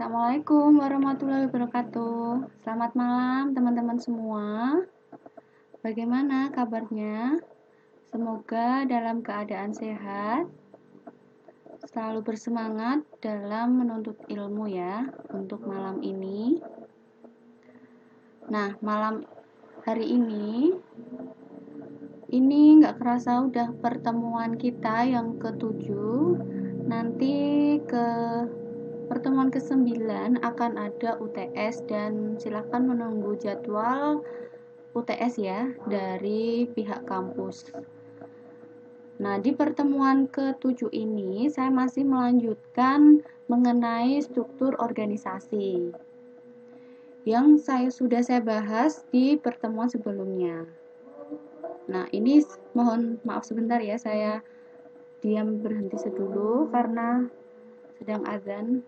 Assalamualaikum warahmatullahi wabarakatuh. Selamat malam teman-teman semua. Bagaimana kabarnya? Semoga dalam keadaan sehat, selalu bersemangat dalam menuntut ilmu ya untuk malam ini. Nah, malam hari ini nggak kerasa udah pertemuan kita yang ketujuh. Nanti ke pertemuan ke-9 akan ada UTS dan silakan menunggu jadwal UTS ya dari pihak kampus. Nah, di pertemuan ke-7 ini saya masih melanjutkan mengenai struktur organisasi yang sudah saya bahas di pertemuan sebelumnya. Nah, ini mohon maaf sebentar ya, saya diam berhenti sedulu karena sedang azan.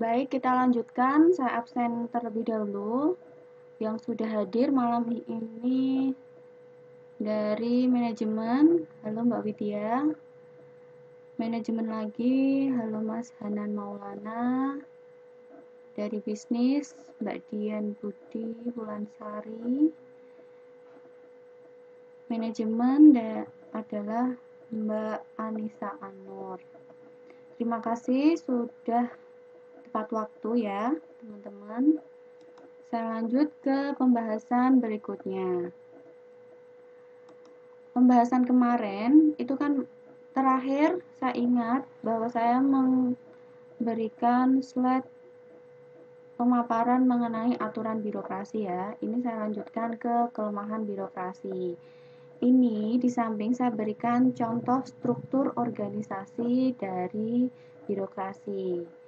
Baik, kita lanjutkan. Saya absen terlebih dahulu. Yang sudah hadir malam ini dari manajemen, halo Mbak Widya. Manajemen lagi, halo Mas Hanan Maulana. Dari bisnis, Mbak Dian Budi Wulansari. Manajemen adalah Mbak Anissa Anur. Terima kasih sudah tepat waktu ya teman-teman. Saya lanjut ke pembahasan berikutnya. Pembahasan kemarin itu kan terakhir saya ingat bahwa saya memberikan slide pemaparan mengenai aturan birokrasi ya. Ini saya lanjutkan ke kelemahan birokrasi. Ini di samping saya berikan contoh struktur organisasi dari birokrasi.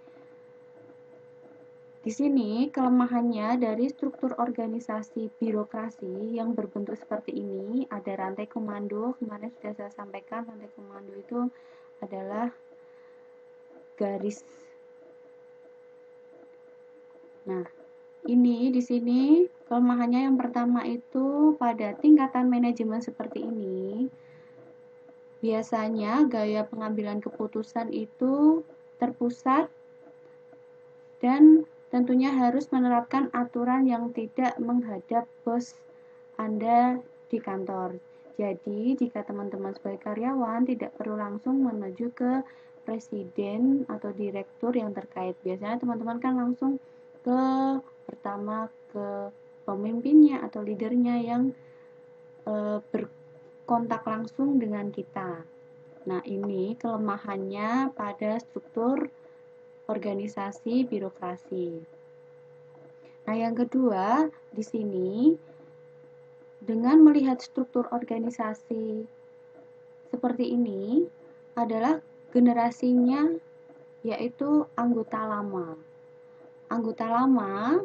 Di sini kelemahannya dari struktur organisasi birokrasi yang berbentuk seperti ini, ada rantai komando. Kemarin sudah saya sampaikan rantai komando itu adalah garis. Nah, ini di sini kelemahannya yang pertama itu pada tingkatan manajemen seperti ini. Biasanya gaya pengambilan keputusan itu terpusat dan tentunya harus menerapkan aturan yang tidak menghadap bos Anda di kantor. Jadi, jika teman-teman sebagai karyawan tidak perlu langsung menuju ke presiden atau direktur yang terkait. Biasanya teman-teman kan langsung ke terutama ke pemimpinnya atau leadernya yang berkontak langsung dengan kita. Nah, ini kelemahannya pada struktur organisasi birokrasi. Nah, yang kedua, di sini dengan melihat struktur organisasi seperti ini adalah generasinya yaitu anggota lama. Anggota lama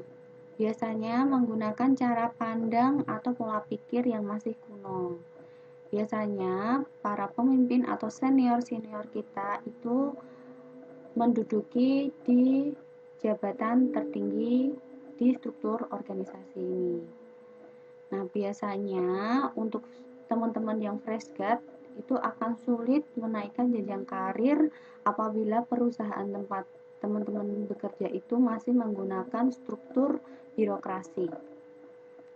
biasanya menggunakan cara pandang atau pola pikir yang masih kuno. Biasanya para pemimpin atau senior-senior kita itu menduduki di jabatan tertinggi di struktur organisasi ini. Nah, biasanya untuk teman-teman yang fresh grad itu akan sulit menaikkan jenjang karir apabila perusahaan tempat teman-teman bekerja itu masih menggunakan struktur birokrasi.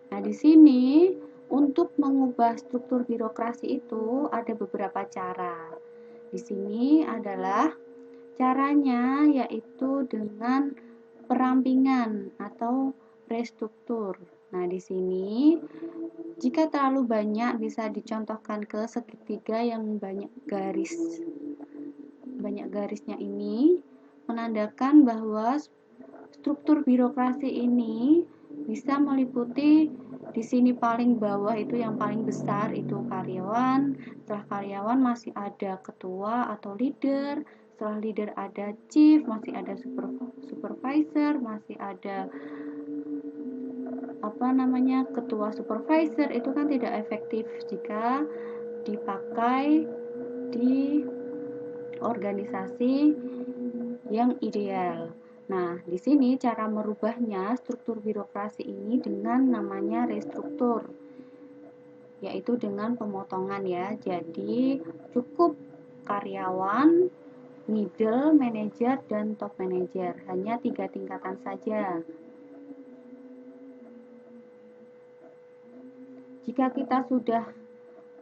Nah, di sini untuk mengubah struktur birokrasi itu ada beberapa cara. Di sini adalah caranya yaitu dengan perampingan atau restruktur. Nah, di sini jika terlalu banyak bisa dicontohkan ke segitiga yang banyak garisnya ini menandakan bahwa struktur birokrasi ini bisa meliputi di sini paling bawah itu yang paling besar itu karyawan, setelah karyawan masih ada ketua atau leader, setelah leader ada chief, masih ada supervisor, masih ada ketua supervisor. Itu kan tidak efektif jika dipakai di organisasi yang ideal. Nah, di sini cara merubahnya struktur birokrasi ini dengan namanya restruktur, yaitu dengan pemotongan ya. Jadi cukup karyawan, middle manager, dan top manager. Hanya 3 tingkatan saja. Jika kita sudah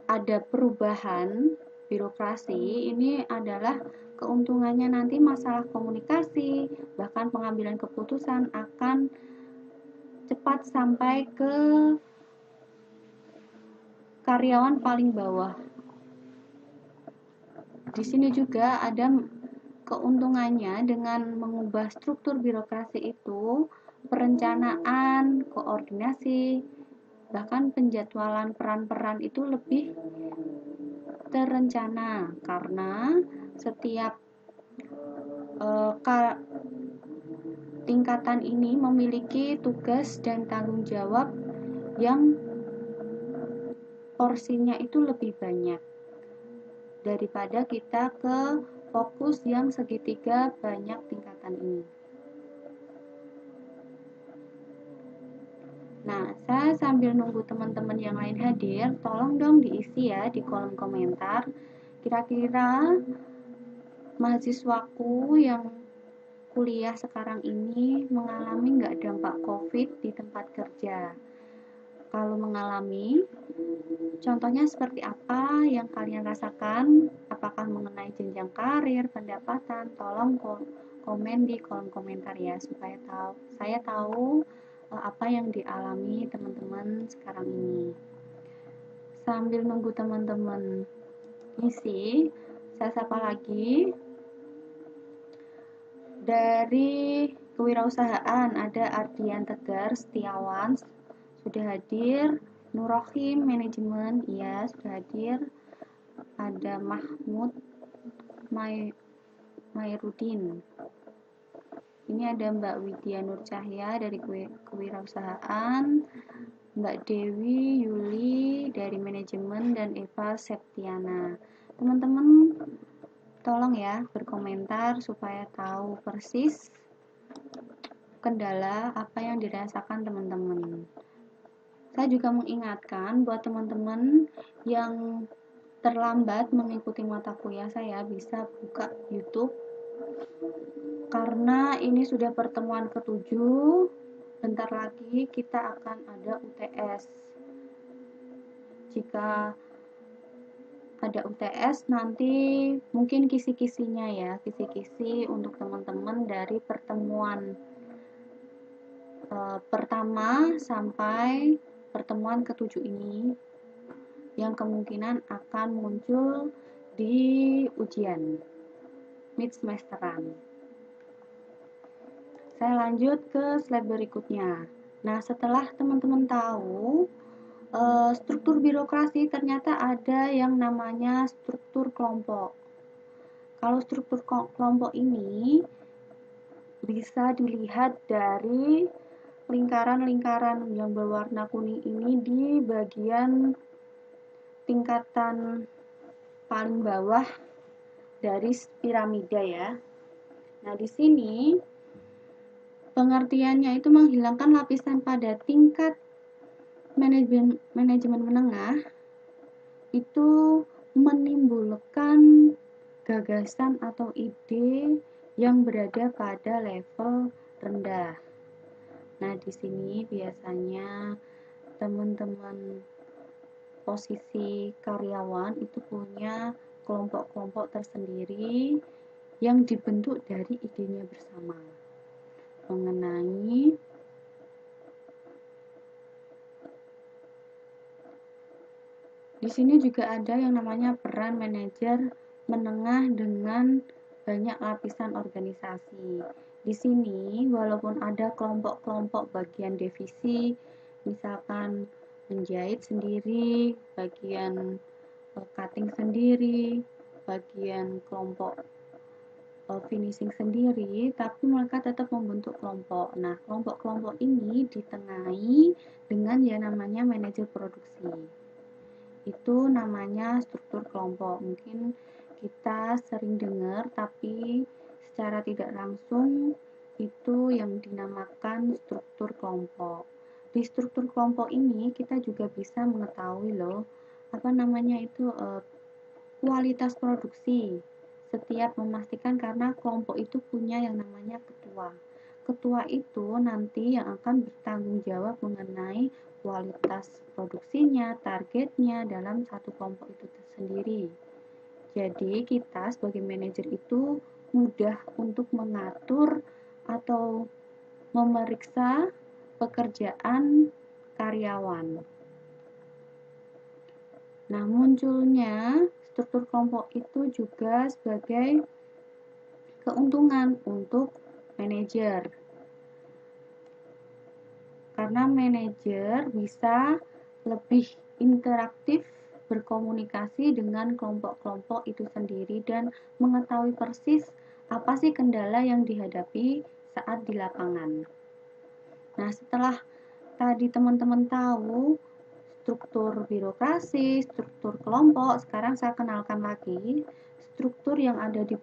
ada perubahan birokrasi, ini adalah keuntungannya nanti masalah komunikasi, bahkan pengambilan keputusan akan cepat sampai ke karyawan paling bawah. Di sini juga ada keuntungannya dengan mengubah struktur birokrasi itu, perencanaan, koordinasi, bahkan penjadwalan peran-peran itu lebih terencana karena setiap tingkatan ini memiliki tugas dan tanggung jawab yang porsinya itu lebih banyak daripada kita ke fokus yang segitiga banyak tingkatan ini. Nah, saya sambil nunggu teman-teman yang lain hadir, tolong dong diisi ya di kolom komentar. Kira-kira mahasiswaku yang kuliah sekarang ini mengalami nggak dampak COVID di tempat kerja? Kalau mengalami, contohnya seperti apa yang kalian rasakan? Apakah mengenai jenjang karir, pendapatan? Tolong komen di kolom komentar ya, supaya saya tahu apa yang dialami teman-teman sekarang ini. Sambil nunggu teman-teman isi, saya sapa lagi. Dari kewirausahaan ada Ardian Tegar Setiawan sudah hadir. Nurohim manajemen iya sudah hadir. Ada Mahmud Mairudin. Ini ada Mbak Widya Nur Cahya dari kewirausahaan, Mbak Dewi Yuli dari manajemen, dan Eva Septiana. Teman-teman tolong ya berkomentar supaya tahu persis kendala apa yang dirasakan teman-teman. Saya juga mengingatkan buat teman-teman yang terlambat mengikuti mata kuliah saya bisa buka YouTube karena ini sudah pertemuan ke-7. Bentar lagi kita akan ada UTS. Jika ada UTS nanti mungkin kisi-kisinya ya, kisi-kisi untuk teman-teman dari pertemuan pertama sampai pertemuan ke-7 ini yang kemungkinan akan muncul di ujian mid semesteran. Saya lanjut ke slide berikutnya. Nah, setelah teman-teman tahu struktur birokrasi, ternyata ada yang namanya struktur kelompok. Kalau struktur kelompok ini bisa dilihat dari lingkaran-lingkaran yang berwarna kuning ini di bagian tingkatan paling bawah dari piramida ya. Nah, di sini pengertiannya itu menghilangkan lapisan pada tingkat manajemen menengah itu menimbulkan gagasan atau ide yang berada pada level rendah. Nah, di sini biasanya teman-teman posisi karyawan itu punya kelompok-kelompok tersendiri yang dibentuk dari idenya bersama mengenai di sini juga ada yang namanya peran manajer menengah dengan banyak lapisan organisasi. Di sini walaupun ada kelompok-kelompok bagian divisi, misalkan menjahit sendiri, bagian cutting sendiri, bagian kelompok finishing sendiri, tapi mereka tetap membentuk kelompok. Nah, kelompok-kelompok ini ditengahi dengan yang namanya manajer produksi. Itu namanya struktur kelompok. Mungkin kita sering dengar, tapi secara tidak langsung itu yang dinamakan struktur kelompok. Di struktur kelompok ini kita juga bisa mengetahui loh, apa namanya itu kualitas produksi. Setiap memastikan karena kelompok itu punya yang namanya ketua. Ketua itu nanti yang akan bertanggung jawab mengenai kualitas produksinya, targetnya dalam satu kelompok itu sendiri. Jadi kita sebagai manajer itu mudah untuk mengatur atau memeriksa pekerjaan karyawan. Nah, munculnya struktur kelompok itu juga sebagai keuntungan untuk manajer. Karena manajer bisa lebih interaktif berkomunikasi dengan kelompok-kelompok itu sendiri dan mengetahui persis apa sih kendala yang dihadapi saat di lapangan. Nah, setelah tadi teman-teman tahu struktur birokrasi, struktur kelompok, sekarang saya kenalkan lagi struktur yang ada di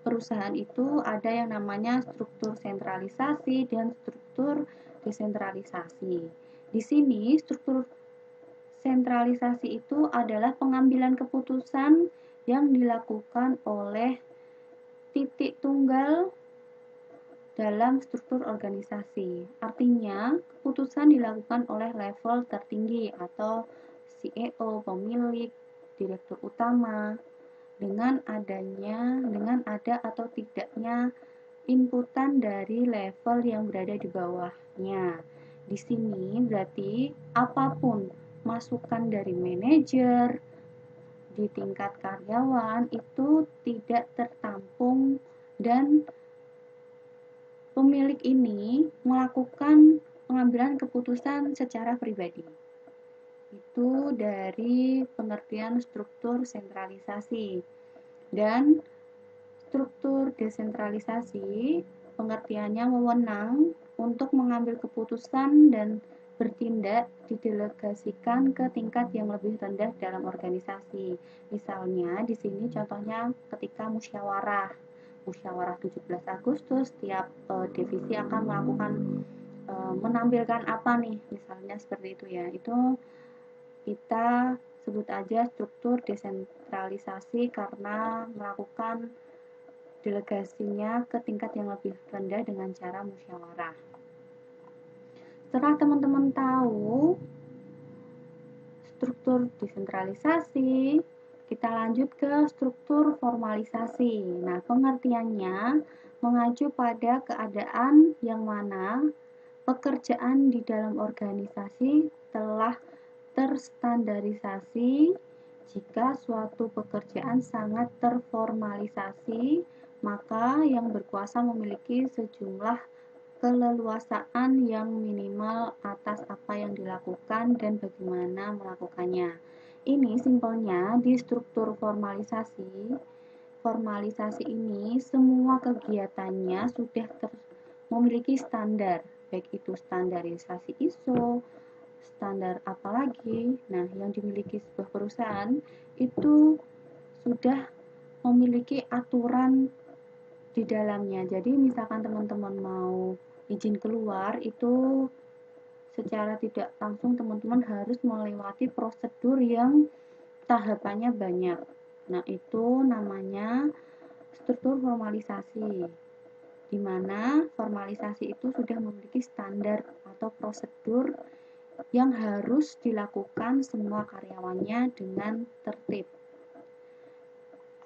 perusahaan itu ada yang namanya struktur sentralisasi dan struktur desentralisasi. Di sini struktur sentralisasi itu adalah pengambilan keputusan yang dilakukan oleh titik tunggal dalam struktur organisasi. Artinya, keputusan dilakukan oleh level tertinggi atau CEO, pemilik, direktur utama dengan ada atau tidaknya inputan dari level yang berada di bawahnya. Di sini berarti apapun masukan dari manajer di tingkat karyawan itu tidak tertampung dan pemilik ini melakukan pengambilan keputusan secara pribadi. Itu dari pengertian struktur sentralisasi. Dan struktur desentralisasi, pengertiannya wewenang untuk mengambil keputusan dan bertindak didelegasikan ke tingkat yang lebih rendah dalam organisasi. Misalnya di sini contohnya ketika musyawarah 17 Agustus setiap divisi akan melakukan menampilkan apa nih, misalnya seperti itu ya. Itu kita sebut aja struktur desentralisasi karena melakukan delegasinya ke tingkat yang lebih rendah dengan cara musyawarah. Setelah teman-teman tahu struktur desentralisasi, kita lanjut ke struktur formalisasi. Nah, pengertiannya mengacu pada keadaan yang mana pekerjaan di dalam organisasi telah terstandarisasi. Jika suatu pekerjaan sangat terformalisasi, maka yang berkuasa memiliki sejumlah keleluasaan yang minimal atas apa yang dilakukan dan bagaimana melakukannya. Ini simpelnya di struktur formalisasi. Formalisasi ini semua kegiatannya sudah memiliki standar, baik itu standarisasi ISO, standar apalagi. Nah, yang dimiliki sebuah perusahaan itu sudah memiliki aturan di dalamnya. Jadi misalkan teman-teman mau izin keluar, itu secara tidak langsung teman-teman harus melewati prosedur yang tahapannya banyak. Nah, itu namanya struktur formalisasi, di mana formalisasi itu sudah memiliki standar atau prosedur yang harus dilakukan semua karyawannya dengan tertib.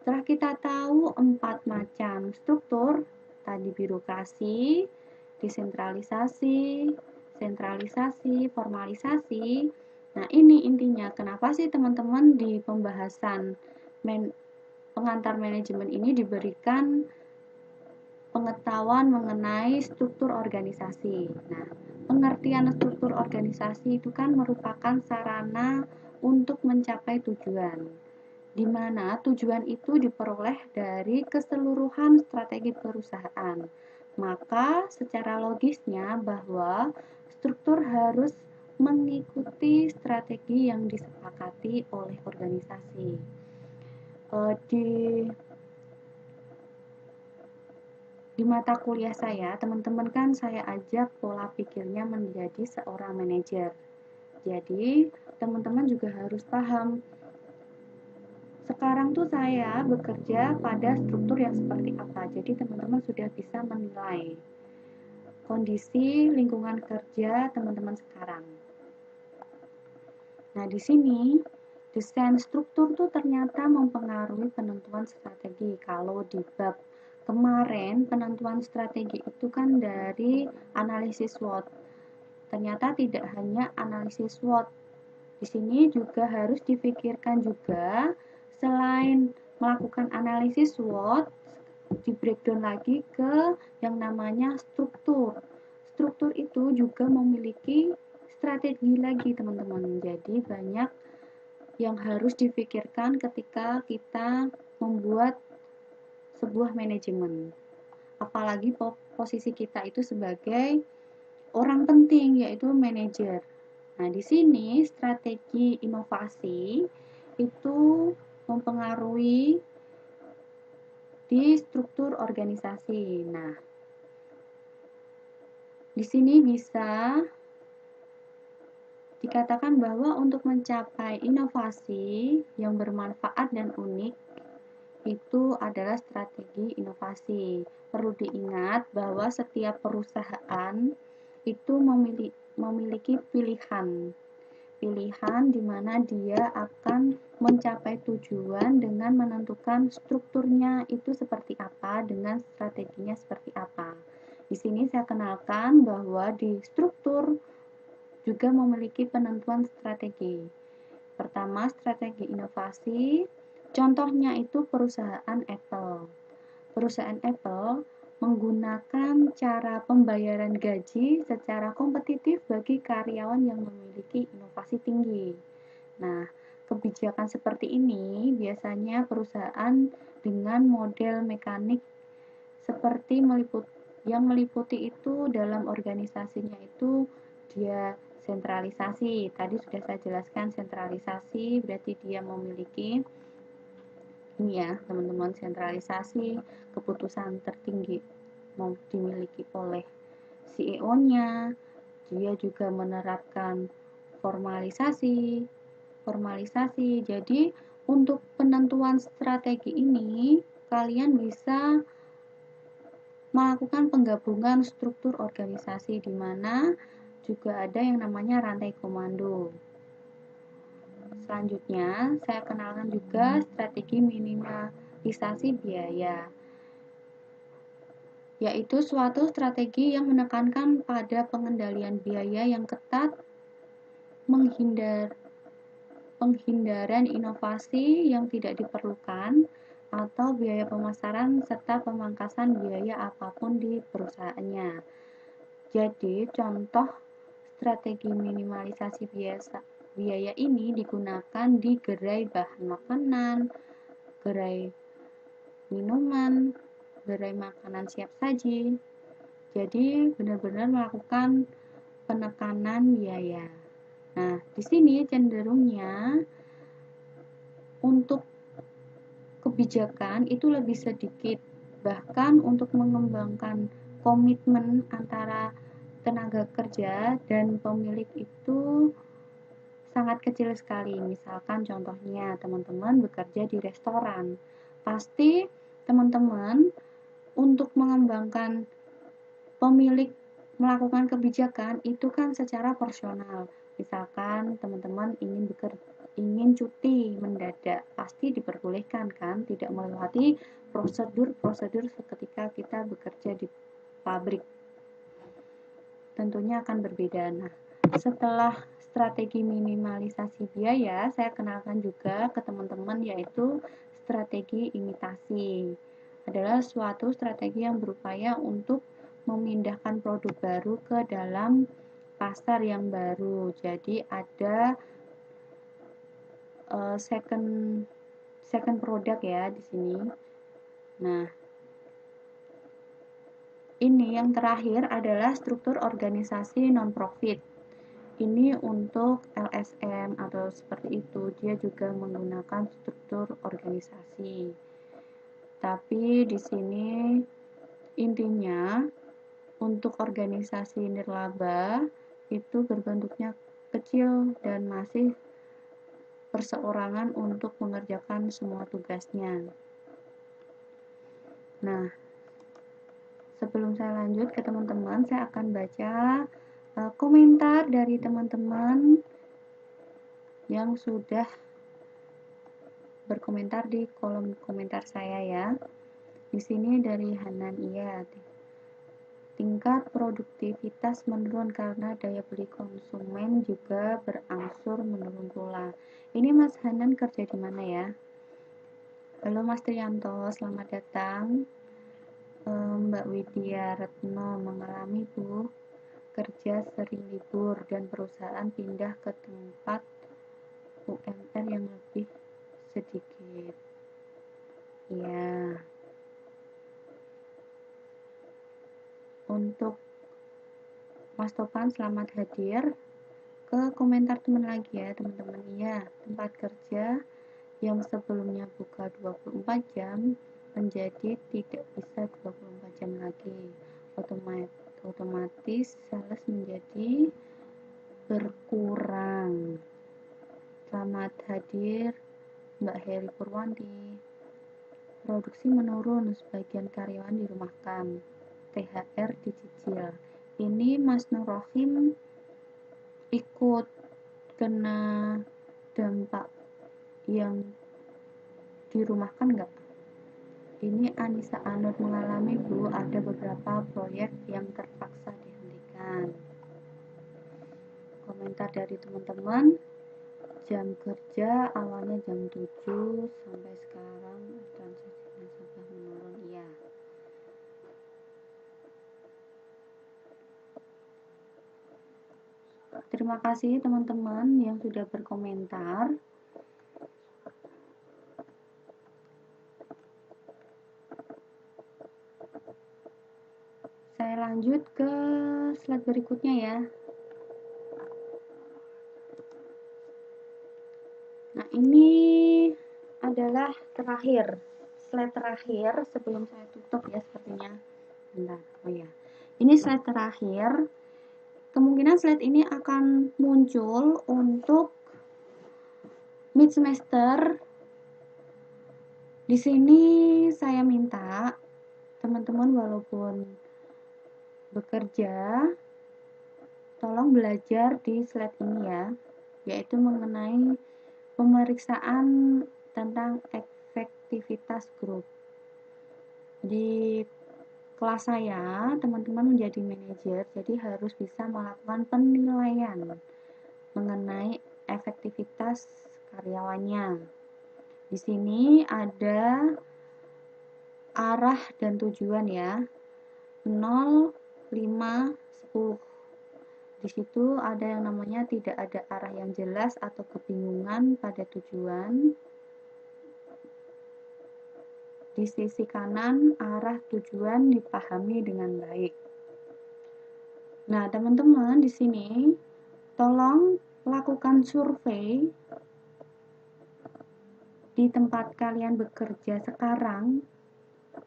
Setelah kita tahu 4 macam struktur, tadi birokrasi, desentralisasi, sentralisasi, formalisasi. Nah, ini intinya kenapa sih teman-teman di pembahasan pengantar manajemen ini diberikan pengetahuan mengenai struktur organisasi. Nah, pengertian struktur organisasi itu kan merupakan sarana untuk mencapai tujuan, di mana tujuan itu diperoleh dari keseluruhan strategi perusahaan. Maka secara logisnya bahwa struktur harus mengikuti strategi yang disepakati oleh organisasi. Di mata kuliah saya, teman-teman kan saya ajak pola pikirnya menjadi seorang manajer. Jadi, teman-teman juga harus paham. Sekarang tuh saya bekerja pada struktur yang seperti apa. Jadi, teman-teman sudah bisa menilai kondisi lingkungan kerja teman-teman sekarang. Nah, di sini desain struktur tuh ternyata mempengaruhi penentuan strategi. Kalau di bab kemarin penentuan strategi itu kan dari analisis SWOT. Ternyata tidak hanya analisis SWOT. Di sini juga harus dipikirkan juga selain melakukan analisis SWOT, di breakdown lagi ke yang namanya struktur. Struktur itu juga memiliki strategi lagi, teman-teman. Jadi banyak yang harus dipikirkan ketika kita membuat sebuah manajemen. Apalagi posisi kita itu sebagai orang penting, yaitu manajer. Nah, di sini strategi inovasi itu mempengaruhi di struktur organisasi. Nah, di sini bisa dikatakan bahwa untuk mencapai inovasi yang bermanfaat dan unik itu adalah strategi inovasi. Perlu diingat bahwa setiap perusahaan itu memiliki pilihan di mana dia akan mencapai tujuan dengan menentukan strukturnya itu seperti apa dengan strateginya seperti apa. Di sini saya kenalkan bahwa di struktur juga memiliki penentuan strategi. Pertama, strategi inovasi. Contohnya itu perusahaan Apple. Perusahaan Apple menggunakan cara pembayaran gaji secara kompetitif bagi karyawan yang memiliki inovasi tinggi. Nah, kebijakan seperti ini biasanya perusahaan dengan model mekanik seperti yang meliputi itu dalam organisasinya itu dia sentralisasi. Tadi sudah saya jelaskan sentralisasi berarti dia memiliki ini ya teman-teman, sentralisasi keputusan tertinggi dimiliki oleh CEO-nya. Dia juga menerapkan formalisasi. Jadi untuk penentuan strategi ini kalian bisa melakukan penggabungan struktur organisasi di mana juga ada yang namanya rantai komando. Selanjutnya, saya kenalkan juga strategi minimalisasi biaya. yaitu suatu strategi yang menekankan pada pengendalian biaya yang ketat, penghindaran inovasi yang tidak diperlukan, atau biaya pemasaran serta pemangkasan biaya apapun di perusahaannya. Jadi, contoh strategi minimalisasi biaya ini digunakan di gerai bahan makanan, gerai minuman, gerai makanan siap saji. Jadi, benar-benar melakukan penekanan biaya. Nah, di sini cenderungnya untuk kebijakan itu lebih sedikit, bahkan untuk mengembangkan komitmen antara tenaga kerja dan pemilik itu sangat kecil sekali. Misalkan contohnya teman-teman bekerja di restoran, pasti teman-teman untuk mengembangkan pemilik melakukan kebijakan itu kan secara personal. Misalkan teman-teman ingin cuti mendadak, pasti diperbolehkan kan, tidak melewati prosedur-prosedur ketika kita bekerja di pabrik. Tentunya akan berbeda. Nah, setelah strategi minimalisasi biaya, saya kenalkan juga ke teman-teman yaitu strategi imitasi. Adalah suatu strategi yang berupaya untuk memindahkan produk baru ke dalam pasar yang baru. Jadi ada second product ya di sini. Nah, ini yang terakhir adalah struktur organisasi non-profit. Ini untuk LSM atau seperti itu, dia juga menggunakan struktur organisasi. Tapi di sini intinya untuk organisasi nirlaba itu berbentuknya kecil dan masih perseorangan untuk mengerjakan semua tugasnya. Nah, sebelum saya lanjut ke teman-teman, saya akan baca komentar dari teman-teman yang sudah berkomentar di kolom komentar saya ya. Di sini dari Hanan, iya, tingkat produktivitas menurun karena daya beli konsumen juga berangsur menurun pula. Ini Mas Hanan kerja di mana ya? Halo Mas Trianto, selamat datang. Mbak Widya Retno mengalami Bu kerja sering libur dan perusahaan pindah ke tempat UMR yang lebih sedikit. Ya. Untuk Mas Topan selamat hadir. Ke komentar teman lagi ya, teman-teman. Iya, tempat kerja yang sebelumnya buka 24 jam menjadi tidak bisa 24 jam lagi. Otomatis sales menjadi berkurang. Selamat hadir Mbak Heri Purwanti. Produksi menurun, sebagian karyawan dirumahkan. THR dicicil. Ini Mas Nur Rohim ikut kena dampak yang dirumahkan nggak? Ini Anissa Anur mengalami Bu, ada beberapa proyek yang terpaksa dihentikan. Komentar dari teman-teman, jam kerja awalnya jam 7 sampai sekarang transaksinya sudah menurun. Iya. Terima kasih teman-teman yang sudah berkomentar. Saya lanjut ke slide berikutnya ya. Nah, ini adalah slide terakhir sebelum saya tutup ya sepertinya. Bentar, oh ya. Ini slide terakhir. Kemungkinan slide ini akan muncul untuk mid semester. Di sini saya minta teman-teman walaupun bekerja, tolong belajar di slide ini ya, yaitu mengenai pemeriksaan tentang efektivitas grup. Di kelas saya, teman-teman menjadi manajer, jadi harus bisa melakukan penilaian mengenai efektivitas karyawannya. Di sini ada arah dan tujuan ya. 0, 5, 10. Di situ ada yang namanya tidak ada arah yang jelas atau kebingungan pada tujuan. Di sisi kanan, arah tujuan dipahami dengan baik. Nah, teman-teman di sini tolong lakukan survei di tempat kalian bekerja sekarang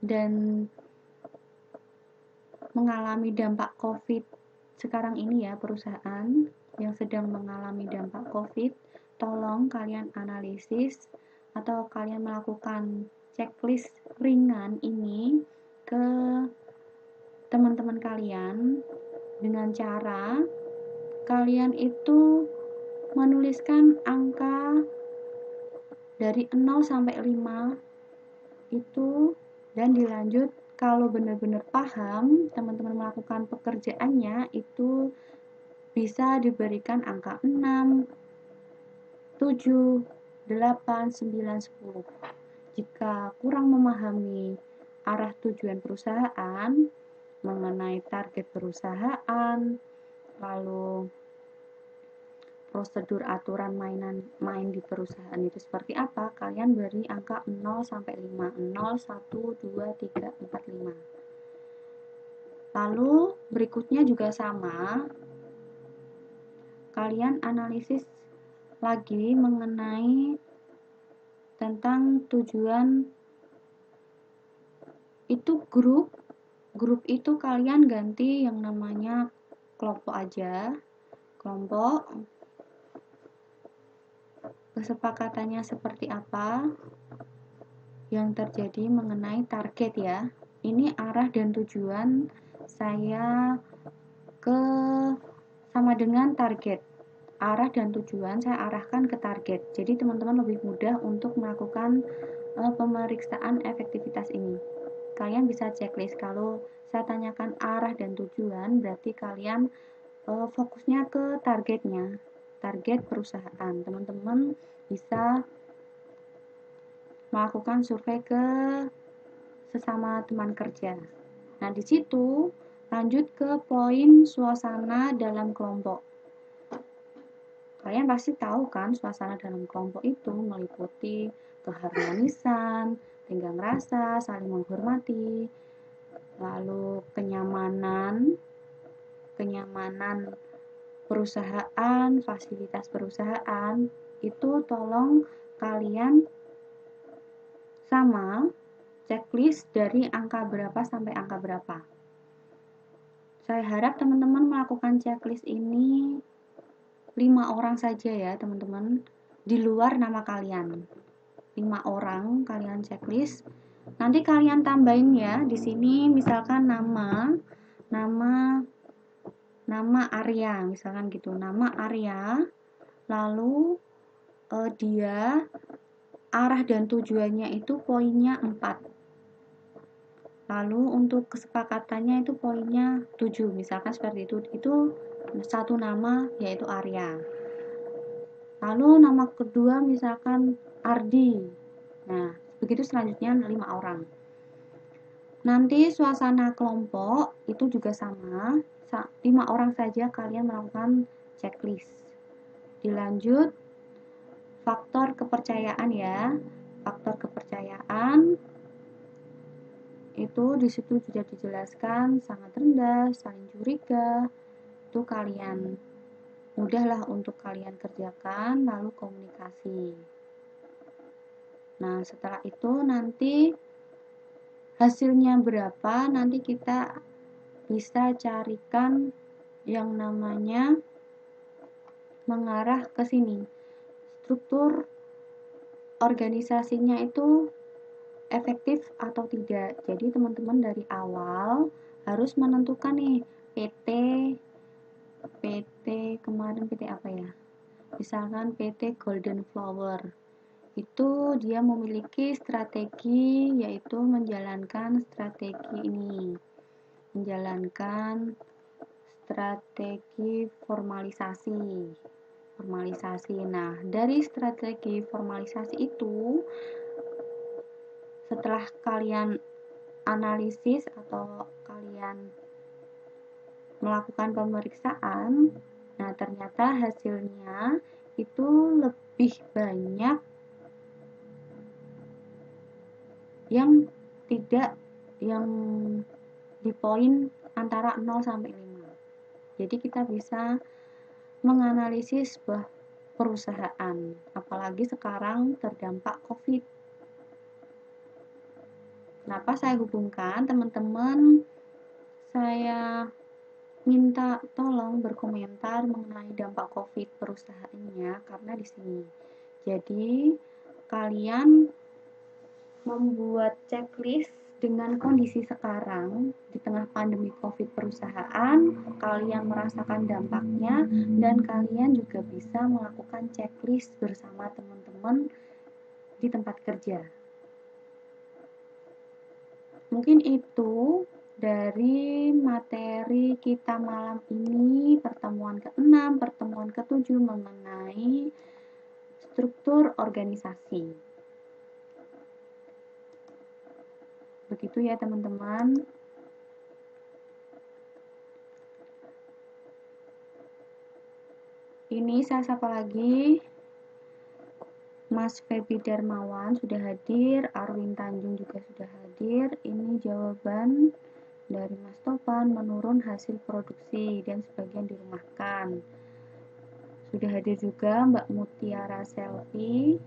dan mengalami dampak COVID sekarang ini ya, perusahaan yang sedang mengalami dampak COVID, tolong kalian analisis atau kalian melakukan checklist ringan ini ke teman-teman kalian dengan cara kalian itu menuliskan angka dari 0 sampai 5 itu, dan dilanjut kalau benar-benar paham teman-teman melakukan pekerjaannya itu bisa diberikan angka 6, 7, 8, 9, 10. Jika kurang memahami arah tujuan perusahaan, mengenai target perusahaan, lalu prosedur aturan main di perusahaan itu seperti apa, kalian beri angka 0 sampai 5. 0, 1, 2, 3, 4, 5. Lalu berikutnya juga sama. Kalian analisis lagi mengenai tentang tujuan itu grup itu kalian ganti yang namanya kelompok aja. Kelompok kesepakatannya seperti apa yang terjadi mengenai target ya. Ini arah dan tujuan saya sama dengan target. Arah dan tujuan saya arahkan ke target. Jadi teman-teman lebih mudah untuk melakukan pemeriksaan efektivitas ini. Kalian bisa checklist. Kalau saya tanyakan arah dan tujuan, berarti kalian fokusnya ke targetnya, target perusahaan. Teman-teman bisa melakukan survei ke sesama teman kerja. Nah, di situ lanjut ke poin suasana dalam kelompok. Kalian pasti tahu kan, suasana dalam kelompok itu meliputi keharmonisan, tenggang rasa, saling menghormati, lalu kenyamanan perusahaan, fasilitas perusahaan, itu tolong kalian sama checklist dari angka berapa sampai angka berapa. Saya harap teman-teman melakukan checklist ini 5 orang saja ya teman-teman, di luar nama kalian. 5 orang kalian checklist. Nanti kalian tambahin ya di sini misalkan nama Arya, misalkan gitu. Nama Arya, lalu dia arah dan tujuannya itu poinnya 4. Lalu untuk kesepakatannya itu poinnya 7, misalkan seperti itu. Itu satu nama yaitu Arya. Lalu nama kedua misalkan Ardi. Nah, begitu selanjutnya 5 orang. Nanti suasana kelompok itu juga sama, 5 orang saja kalian melakukan checklist. Dilanjut faktor kepercayaan ya. Faktor kepercayaan itu disitu sudah dijelaskan sangat rendah, saling curiga. Itu kalian mudahlah untuk kalian kerjakan, lalu komunikasi. Nah, setelah itu nanti hasilnya berapa, nanti kita bisa carikan yang namanya mengarah ke sini. Struktur organisasinya itu efektif atau tidak. Jadi teman-teman dari awal harus menentukan nih kemarin PT apa ya? Misalkan PT Golden Flower. Itu dia memiliki strategi, yaitu menjalankan strategi ini. menjalankan strategi formalisasi. Nah, dari strategi formalisasi itu, setelah kalian analisis atau kalian melakukan pemeriksaan, nah ternyata hasilnya itu lebih banyak yang di poin antara 0 sampai 5. Jadi kita bisa menganalisis sebuah perusahaan, apalagi sekarang terdampak COVID. Kenapa saya hubungkan teman-teman? Saya minta tolong berkomentar mengenai dampak COVID perusahaannya karena di sini. Jadi kalian membuat checklist dengan kondisi sekarang di tengah pandemi COVID perusahaan, kalian merasakan dampaknya dan kalian juga bisa melakukan checklist bersama teman-teman di tempat kerja. Mungkin itu dari materi kita malam ini, pertemuan ke-6, pertemuan ke-7 mengenai struktur organisasi. Begitu ya teman-teman. Ini saya sapa lagi. Mas Febi Darmawan sudah hadir, Arwin Tanjung juga sudah hadir. Ini jawaban dari Mas Topan, menurun hasil produksi dan sebagian dirumahkan. Sudah hadir juga Mbak Mutiara Selvi.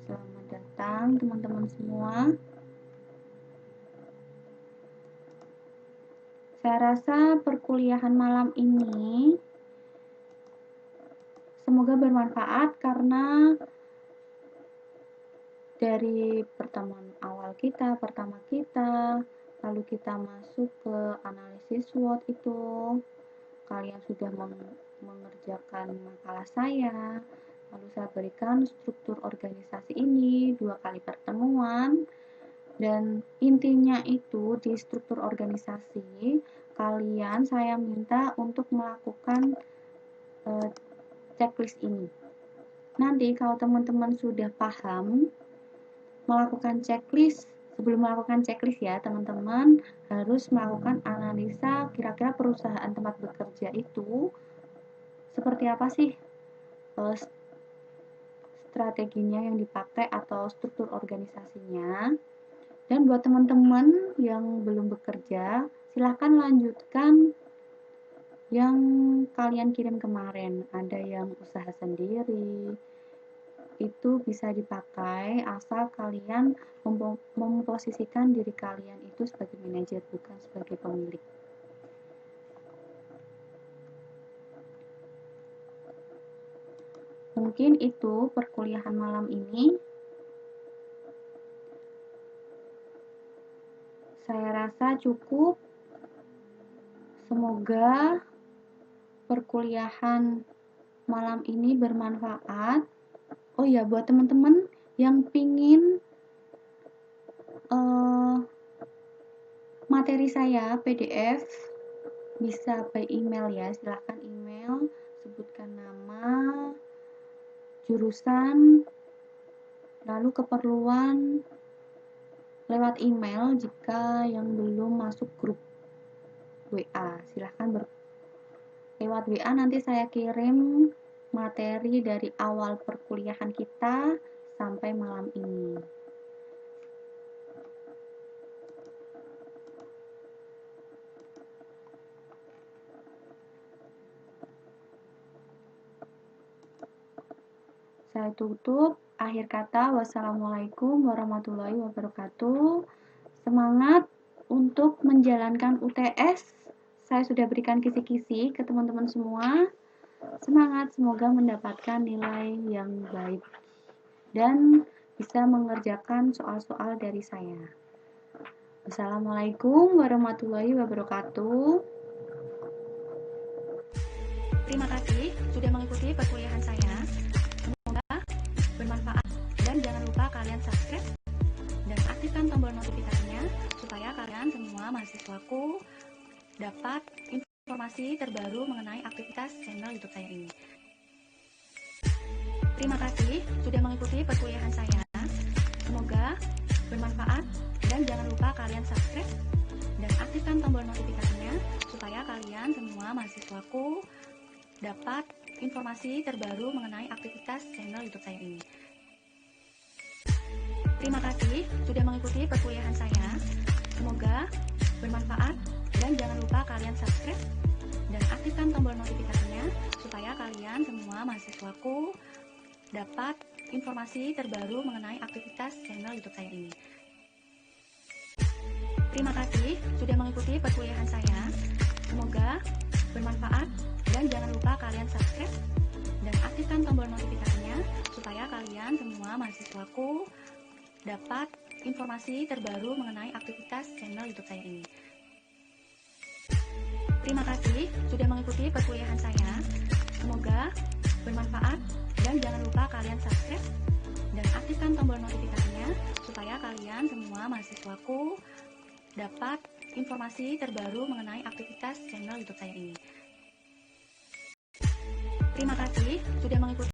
Selamat datang teman-teman semua. Saya rasa perkuliahan malam ini semoga bermanfaat karena dari pertemuan awal kita, pertama kita, lalu kita masuk ke analisis SWOT itu, kalian sudah mengerjakan makalah saya, lalu saya berikan struktur organisasi ini 2 kali pertemuan, dan intinya itu di struktur organisasi kalian saya minta untuk melakukan checklist ini. Nanti kalau teman-teman sudah paham melakukan checklist, sebelum melakukan checklist ya teman-teman harus melakukan analisa kira-kira perusahaan tempat bekerja itu seperti apa sih strateginya yang dipakai atau struktur organisasinya. Dan buat teman-teman yang belum bekerja, silahkan lanjutkan yang kalian kirim kemarin. Ada yang usaha sendiri, itu bisa dipakai asal kalian memposisikan diri kalian itu sebagai manajer, bukan sebagai pemilik. Mungkin itu perkuliahan malam ini. Saya rasa cukup. Semoga perkuliahan malam ini bermanfaat. Oh ya, buat teman-teman yang pingin materi saya PDF bisa by email ya, silahkan email, sebutkan nama, jurusan, lalu keperluan lewat email. Jika yang belum masuk grup WA, silahkan lewat WA, nanti saya kirim materi dari awal perkuliahan kita sampai malam ini. Saya tutup. Akhir kata, wassalamualaikum warahmatullahi wabarakatuh. Semangat untuk menjalankan UTS. Saya sudah berikan kisi-kisi ke teman-teman semua. Semangat, semoga mendapatkan nilai yang baik dan bisa mengerjakan soal-soal dari saya. Wassalamualaikum warahmatullahi wabarakatuh. Terima kasih sudah mengikuti perkuliahan saya. Semoga bermanfaat dan jangan lupa kalian subscribe dan aktifkan tombol notifikasinya supaya kalian semua mahasiswaku dapat informasi terbaru mengenai aktivitas channel YouTube saya ini. Terima kasih sudah mengikuti perkuliahan saya. Semoga bermanfaat dan jangan lupa kalian subscribe dan aktifkan tombol notifikasinya supaya kalian semua mahasiswaku dapat informasi terbaru mengenai aktivitas channel YouTube saya ini. Terima kasih sudah mengikuti perkuliahan saya. Semoga bermanfaat dan jangan lupa kalian subscribe dan aktifkan tombol notifikasinya supaya kalian semua mahasiswaku dapat informasi terbaru mengenai aktivitas channel YouTube saya ini. Terima kasih sudah mengikuti perkuliahan saya. Semoga bermanfaat dan jangan lupa kalian subscribe dan aktifkan tombol notifikasinya supaya kalian semua mahasiswaku dapat informasi terbaru mengenai aktivitas channel YouTube saya ini. Terima kasih sudah mengikuti perkuliahan saya. Semoga bermanfaat dan jangan lupa kalian subscribe dan aktifkan tombol notifikasinya supaya kalian semua mahasiswaku dapat informasi terbaru mengenai aktivitas channel YouTube saya ini. Terima kasih sudah mengikuti